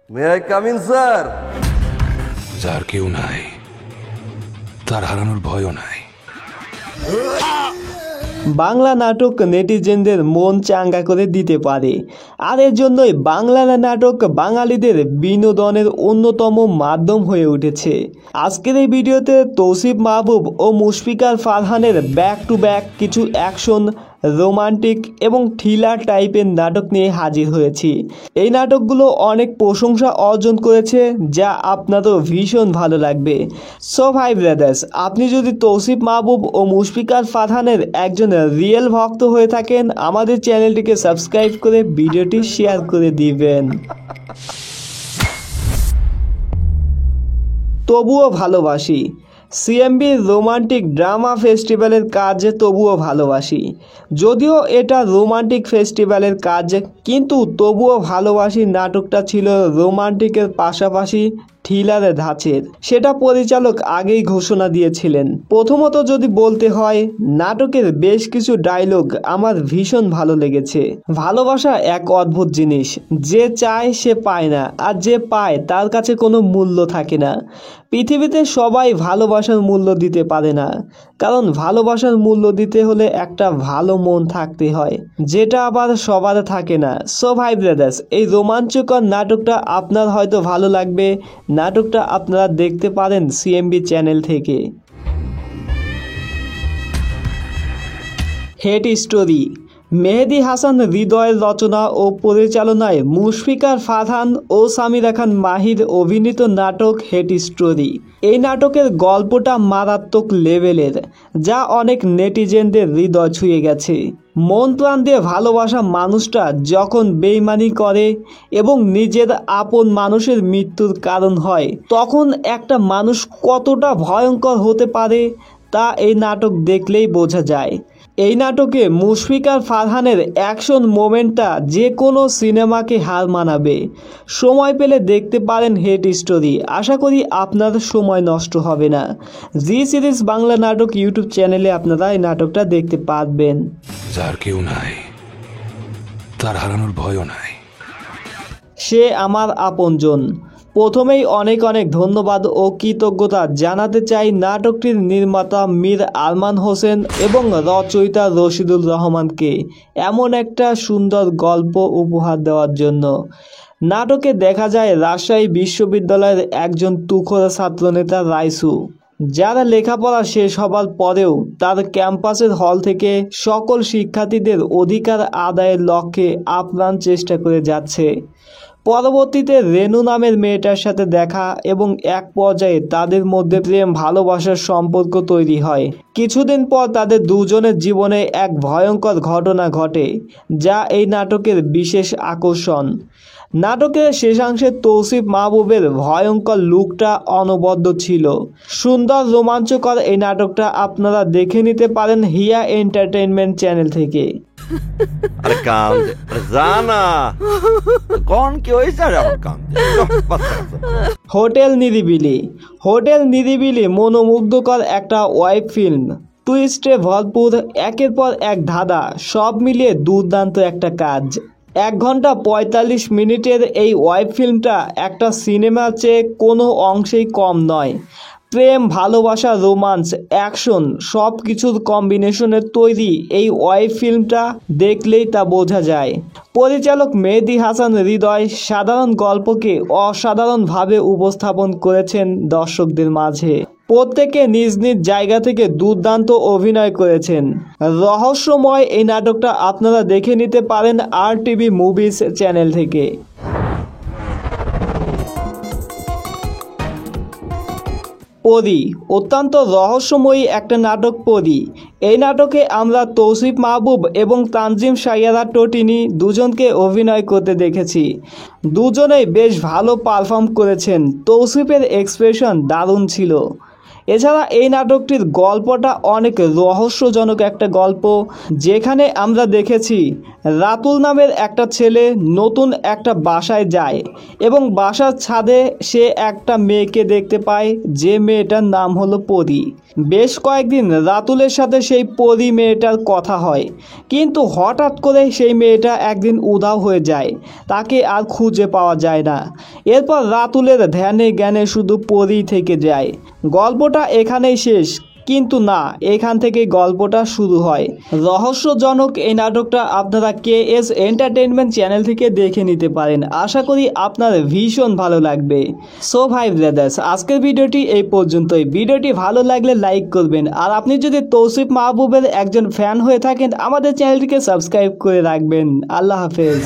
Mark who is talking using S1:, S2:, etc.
S1: May I come in sir?
S2: যার কেউ নাই তার হারানোর ভয়ও নাই।
S3: বাংলা নাটক নেটিজেনদের মন চাঙ্গা করে দিতে পারে, আর এর জন্যই বাংলা নাটক বাঙালিদের বিনোদনের অন্যতম মাধ্যম হয়ে উঠেছে। আজকের এই ভিডিওতে তৌসিফ মাহবুব ও মুশফিকার ফারহানের ব্যাক টু ব্যাক কিছু অ্যাকশন, রোমান্টিক এবং থ্রিলার টাইপের নাটক নিয়ে হাজির হয়েছি। এই নাটকগুলো অনেক প্রশংসা অর্জন করেছে, যা আপনারও ভীষণ ভালো লাগবে। সো ভাই ব্রাদার্স, আপনি যদি তৌসিফ মাহবুব ও মুশফিকার ফারহানের একজন রিয়েল ভক্ত হয়ে থাকেন, আমাদের চ্যানেলটিকে সাবস্ক্রাইব করে ভিডিওটি শেয়ার করে দিবেন। তবুও ভালোবাসি সিএমবি রোমান্টিক ড্রামা ফেস্টিভ্যালের কাজ তবুও ভালোবাসি। যদিও এটা রোমান্টিক ফেস্টিভ্যালের কাজ, কিন্তু তবুও ভালোবাসি নাটকটা ছিল রোমান্টিকের পাশাপাশি থ্রিলারের ধাঁচের। সেটা পরিচালক আগেই ঘোষণা দিয়েছিলেন। প্রথমত যদি বলতে হয়, নাটকের বেশ কিছু ডায়লগ আমার ভীষণ ভালো লেগেছে। ভালোবাসা এক অদ্ভুত জিনিস, যে চায় সে পায় না, আর যে পায় তার কাছে কোনো মূল্য থাকে না। পৃথিবীতে সবাই ভালোবাসার মূল্য দিতে পারে না, কারণ ভালোবাসার মূল্য দিতে হলে একটা ভালো মন থাকতে হয়, যেটা আবার সবার থাকে না। সো ভাই ব্রাদার্স, এই রোমাঞ্চকর নাটকটা আপনার হয়তো ভালো লাগবে। নাটকটা আপনারা দেখতে পারেন সিএমবি চ্যানেল থেকে। হেট স্টোরি মেহেদী হাসান হৃদয়ের রচনা ও পরিচালনায় মুশফিকার ফারহান ও সামিরা খান মাহির অভিনীত নাটক হেট স্টোরি। এই নাটকের গল্পটা মারাত্মক লেভেলের, যা অনেক নেটিজেনদের হৃদয় ছুঁয়ে গেছে। মন প্রাণ দিয়ে ভালোবাসা মানুষটা যখন বেইমানি করে এবং নিজের আপন মানুষের মৃত্যুর কারণ হয়, তখন একটা মানুষ কতটা ভয়ঙ্কর হতে পারে তা এই নাটক দেখলেই বোঝা যায়। এই নাটকে মুশফিকার ফারহানের অ্যাকশন মোমেন্টটা যে কোনো সিনেমাকে হার মানাবে। সময় পেলে দেখতে পারেন হেট স্টোরি। আশা করি আপনার সময় নষ্ট হবে না। জি সিরিজ বাংলা নাটক ইউটিউব চ্যানেলে আপনারা এই নাটকটা দেখতে পারবেন।
S2: যার কেউ নাই তার হারানোর ভয়ও নাই।
S3: সে আমার আপনজন। প্রথমেই অনেক অনেক ধন্যবাদ ও কৃতজ্ঞতা জানাতে চাই নাটকটির নির্মাতা মীর আরমান হোসেন এবং রচয়িতা রশিদুল রহমানকে এমন একটা সুন্দর গল্প উপহার দেওয়ার জন্য। নাটকে দেখা যায় রাজশাহী বিশ্ববিদ্যালয়ের একজন তুখোর ছাত্রনেতা রাইসু, যারা লেখাপড়া শেষ হবার পরেও তার ক্যাম্পাসের হল থেকে সকল শিক্ষার্থীদের অধিকার আদায়ের লক্ষ্যে আপ্রাণ চেষ্টা করে যাচ্ছে। পরবর্তীতে রেনু নামের মেয়েটার সাথে দেখা এবং এক পর্যায়ে তাদের মধ্যে প্রেম ভালোবাসার সম্পর্ক তৈরি হয়। কিছুদিন পর তাদের দুজনের জীবনে এক ভয়ঙ্কর ঘটনা ঘটে, যা এই নাটকের বিশেষ আকর্ষণ। নাটকের শেষাংশে তৌসিফ মাহবুবের ভয়ঙ্কর লুকটা অনবদ্য ছিল। সুন্দর রোমাঞ্চকর এই নাটকটা আপনারা দেখে নিতে পারেন হিয়া এন্টারটেইনমেন্ট চ্যানেল থেকে।
S1: আরে কাম দে, আরে জানা কোন কি হইছে? আরে আমার কাম দে।
S3: হোটেল নিরিবিলি। হোটেল নিরিবিলি মনোমুগ্ধকর একটা ওয়েব ফিল্ম, টুইস্টে ভরপুর, একের পর এক ধাঁধা, সব মিলিয়ে দুর্দান্ত একটা কাজ। 1 ঘন্টা 45 মিনিটের এই ওয়েব ফিল্মটা একটা সিনেমার চেয়ে কোনো অংশেই কম নয়। প্রেম, ভালোবাসা, রোমান্স, অ্যাকশন সব কিছুর কম্বিনেশনের তৈরি এই ওয়েব ফিল্মটা দেখলেই তা বোঝা যায়। পরিচালক মেহেদী হাসান হৃদয় সাধারণ গল্পকে অসাধারণভাবে উপস্থাপন করেছেন দর্শকদের মাঝে। প্রত্যেকে নিজ নিজ জায়গা থেকে দুর্দান্ত অভিনয় করেছেন। রহস্যময় এই নাটকটা আপনারা দেখে নিতে পারেন RTV মুভিজ চ্যানেল থেকে। পরী, অত্যন্ত রহস্যময়ী একটা নাটক পরী। এই নাটকে আমরা তৌসিফ মাহবুব এবং তানজিম সাইয়ারা টোটিনি দুজনকে অভিনয় করতে দেখেছি। দুজনেই বেশ ভালো পারফর্ম করেছেন। তৌসিফের এক্সপ্রেশন দারুণ ছিল। এছাড়া এই নাটকটির গল্পটা অনেক রহস্যজনক একটা গল্প, যেখানে আমরা দেখেছি রাতুল নামের একটা ছেলে নতুন একটা বাসায় যায় এবং বাসার ছাদে সে একটা মেয়েকে দেখতে পায়, যে মেয়েটার নাম হলো পরী। বেশ কয়েকদিন রাতুলের সাথে সেই পরী মেয়েটার কথা হয়, কিন্তু হঠাৎ করে সেই মেয়েটা একদিন উধাও হয়ে যায়, তাকে আর খুঁজে পাওয়া যায় না। এরপর রাতুলের ধ্যানে জ্ঞানে শুধু পরী থেকে যায়। গল্পটা এখানেই শেষ, কিন্তু না, এখান থেকে গল্পটা শুরু হয়। রহস্যজনক এই নাটকটা আপনারা KS এন্টারটেইনমেন্ট চ্যানেল থেকে দেখে নিতে পারেন। আশা করি আপনার ভীষণ ভালো লাগবে। সো ভাই ব্রাদার্স, আজকের ভিডিওটি এই পর্যন্তই। ভিডিওটি ভালো লাগলে লাইক করবেন, আর আপনি যদি তৌসিফ মাহবুবের একজন ফ্যান হয়ে থাকেন আমাদের চ্যানেলটিকে সাবস্ক্রাইব করে রাখবেন। আল্লাহ হাফেজ।